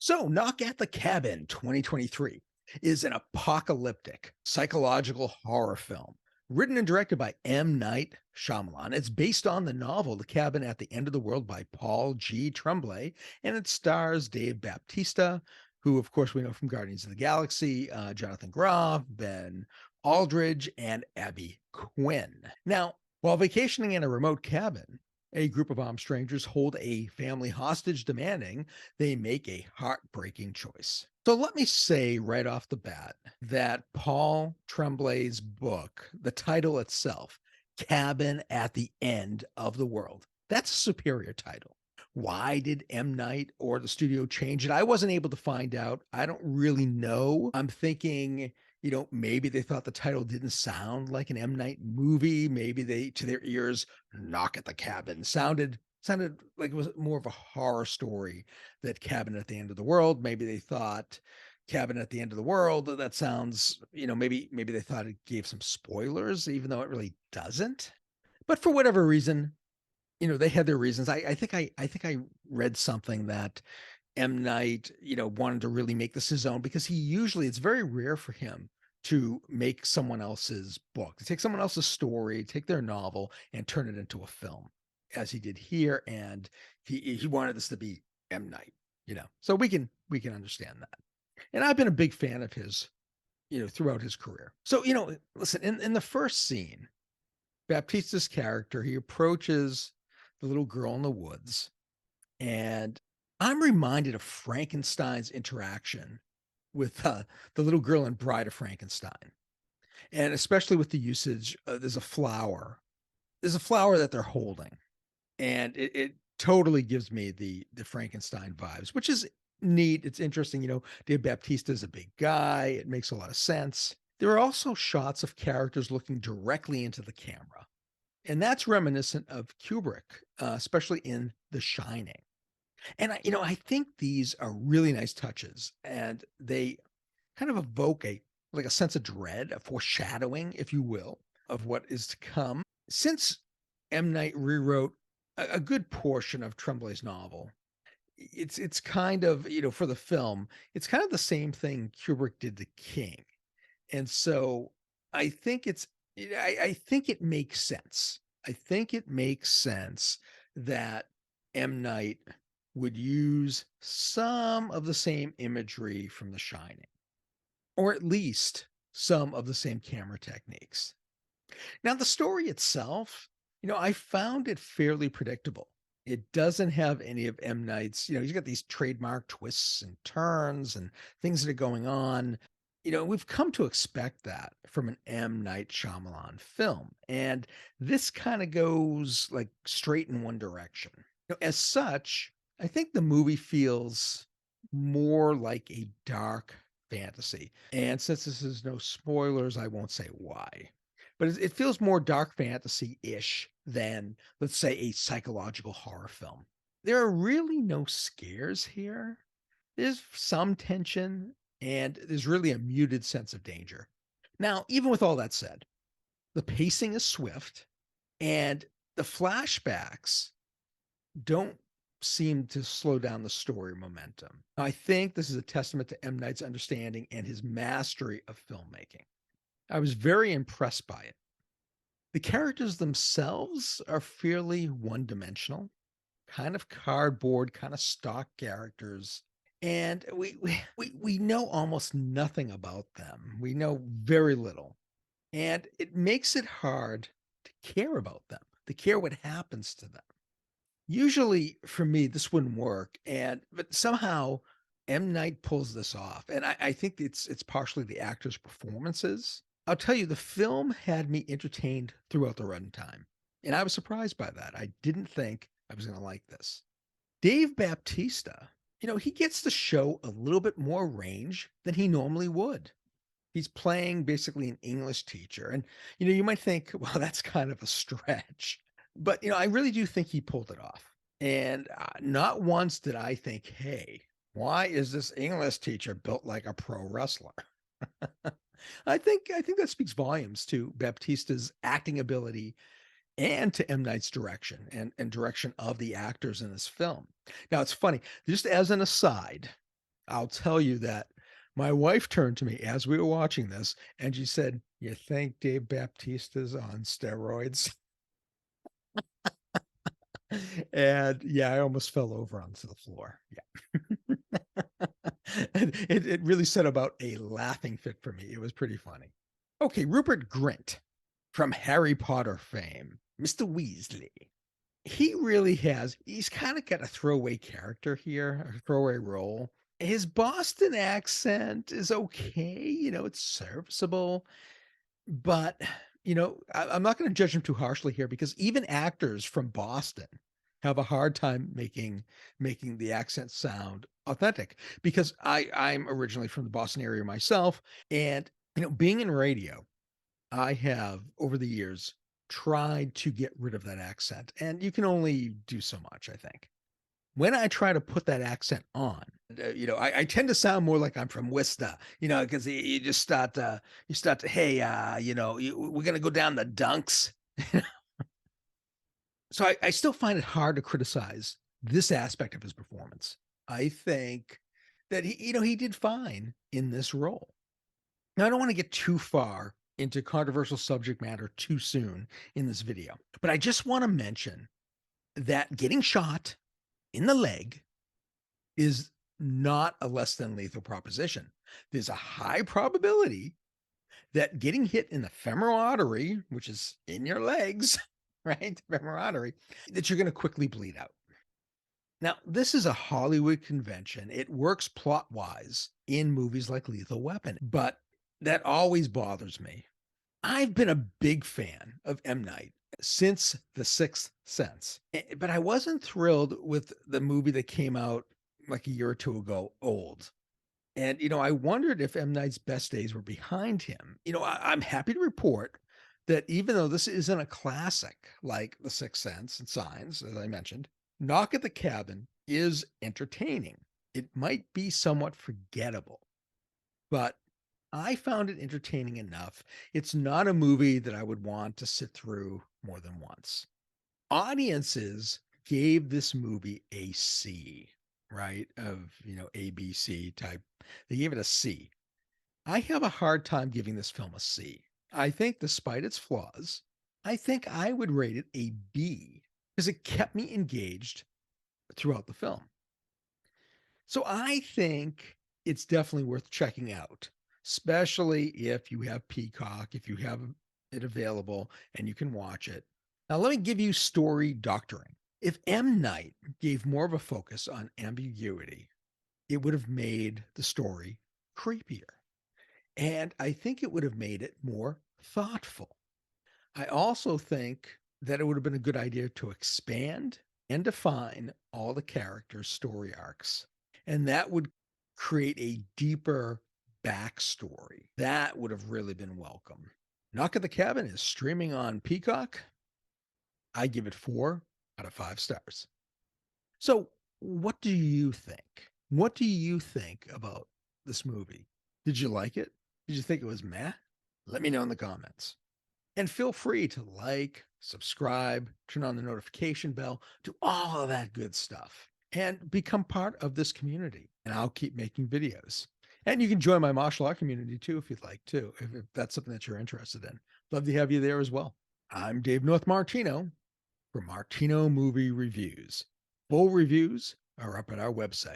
So, Knock at the Cabin 2023 is an apocalyptic psychological horror film written and directed by M. Night Shyamalan. It's based on the novel The Cabin at the End of the World by Paul G. Tremblay, and it stars Dave Baptista, who, of course, we know from Guardians of the Galaxy, Jonathan Groff, Ben Aldridge, and Abby Quinn. Now, while vacationing in a remote cabin, a group of armed strangers hold a family hostage, demanding they make a heartbreaking choice. So let me say right off the bat that Paul Tremblay's book, the title itself, Cabin at the End of the World, that's a superior title. Why did M. Night or the studio change it? I wasn't able to find out. I don't really know. I'm thinking, maybe they thought the title didn't sound like an M. Night movie. Maybe they, to their ears, Knock at the Cabin sounded like it was more of a horror story, that Cabin at the End of the World. Maybe they thought Cabin at the End of the World, that sounds, maybe they thought it gave some spoilers, even though it really doesn't. But for whatever reason, they had their reasons. I think I read something that M. Night, wanted to really make this his own, because it's very rare for him to make someone else's book, to take someone else's story, take their novel and turn it into a film, as he did here. And he wanted this to be M. Night, so we can understand that. And I've been a big fan of his, throughout his career. So, listen, in the first scene, Baptista's character, he approaches the little girl in the woods, and I'm reminded of Frankenstein's interaction with the little girl in Bride of Frankenstein. And especially with the usage, there's a flower that they're holding, and it totally gives me the Frankenstein vibes, which is neat. It's interesting. Dave Baptista is a big guy. It makes a lot of sense. There are also shots of characters looking directly into the camera, and that's reminiscent of Kubrick, especially in The Shining. And I think these are really nice touches, and they kind of evoke a sense of dread, a foreshadowing, if you will, of what is to come. Since M. Night rewrote a good portion of Tremblay's novel, it's kind of, for the film, it's kind of the same thing Kubrick did to King. And so I think I think it makes sense. I think it makes sense that M. Night would use some of the same imagery from The Shining, or at least some of the same camera techniques. Now, the story itself, I found it fairly predictable. It doesn't have any of M. Night's, he's got these trademark twists and turns and things that are going on. We've come to expect that from an M. Night Shyamalan film. And this kind of goes like straight in one direction. As such, I think the movie feels more like a dark fantasy. And since this is no spoilers, I won't say why. But it feels more dark fantasy-ish than, let's say, a psychological horror film. There are really no scares here. There's some tension, and there's really a muted sense of danger. Now, even with all that said, the pacing is swift, and the flashbacks don't seem to slow down the story momentum. I think this is a testament to M. Night's understanding and his mastery of filmmaking. I was very impressed by it. The characters themselves are fairly one-dimensional, kind of cardboard, kind of stock characters. And we know almost nothing about them. We know very little. And it makes it hard to care about them, to care what happens to them. Usually for me, this wouldn't work. But somehow M. Night pulls this off. And I think it's partially the actors' performances. I'll tell you, the film had me entertained throughout the runtime. And I was surprised by that. I didn't think I was going to like this. Dave Baptista, he gets to show a little bit more range than he normally would. He's playing basically an English teacher. And, you might think, well, that's kind of a stretch. But, I really do think he pulled it off. And not once did I think, hey, why is this English teacher built like a pro wrestler? I think that speaks volumes to Baptista's acting ability and to M. Night's direction and direction of the actors in this film. Now, it's funny, just as an aside, I'll tell you that my wife turned to me as we were watching this and she said, "You think Dave Baptista's on steroids?" And yeah, I almost fell over onto the floor. Yeah. And it really set about a laughing fit for me. It was pretty funny. Okay, Rupert Grint from Harry Potter fame, Mr. Weasley. He's kind of got a throwaway character here, a throwaway role. His Boston accent is okay, it's serviceable, but I'm not going to judge him too harshly here because even actors from Boston have a hard time making the accent sound authentic because I'm originally from the Boston area myself. And being in radio, I have over the years tried to get rid of that accent, and you can only do so much, I think. When I try to put that accent on, I tend to sound more like I'm from Worcester, because you just hey, we're gonna go down the dunks. So I still find it hard to criticize this aspect of his performance. I think that he did fine in this role. Now, I don't want to get too far into controversial subject matter too soon in this video, but I just want to mention that getting shot in the leg is not a less than lethal proposition. There's a high probability that getting hit in the femoral artery, which is in your legs, right? Femoral artery, that you're going to quickly bleed out. Now, this is a Hollywood convention. It works plot-wise in movies like Lethal Weapon, but that always bothers me. I've been a big fan of M. Night since The Sixth Sense, but I wasn't thrilled with the movie that came out like a year or two ago, Old. And, I wondered if M. Night's best days were behind him. I'm happy to report that even though this isn't a classic like The Sixth Sense and Signs, as I mentioned, Knock at the Cabin is entertaining. It might be somewhat forgettable, but I found it entertaining enough. It's not a movie that I would want to sit through more than once. Audiences gave this movie a C, right? Of, ABC type. They gave it a C. I have a hard time giving this film a C. I think despite its flaws, I think I would rate it a B because it kept me engaged throughout the film. So I think it's definitely worth checking out, especially if you have Peacock, if you have it available and you can watch it. Now, let me give you story doctoring. If M. Night gave more of a focus on ambiguity, it would have made the story creepier. And I think it would have made it more thoughtful. I also think that it would have been a good idea to expand and define all the characters' story arcs. And that would create a deeper backstory. That would have really been welcome. Knock at the Cabin is streaming on Peacock. I give it 4 out of 5 stars. So, what do you think? What do you think about this movie? Did you like it? Did you think it was meh? Let me know in the comments. And feel free to like, subscribe, turn on the notification bell, do all of that good stuff, and become part of this community. And I'll keep making videos. And you can join my martial art community too, if you'd like to, if that's something that you're interested in. Love to have you there as well. I'm Dave North Martino for Martino Movie Reviews. Full reviews are up at our website.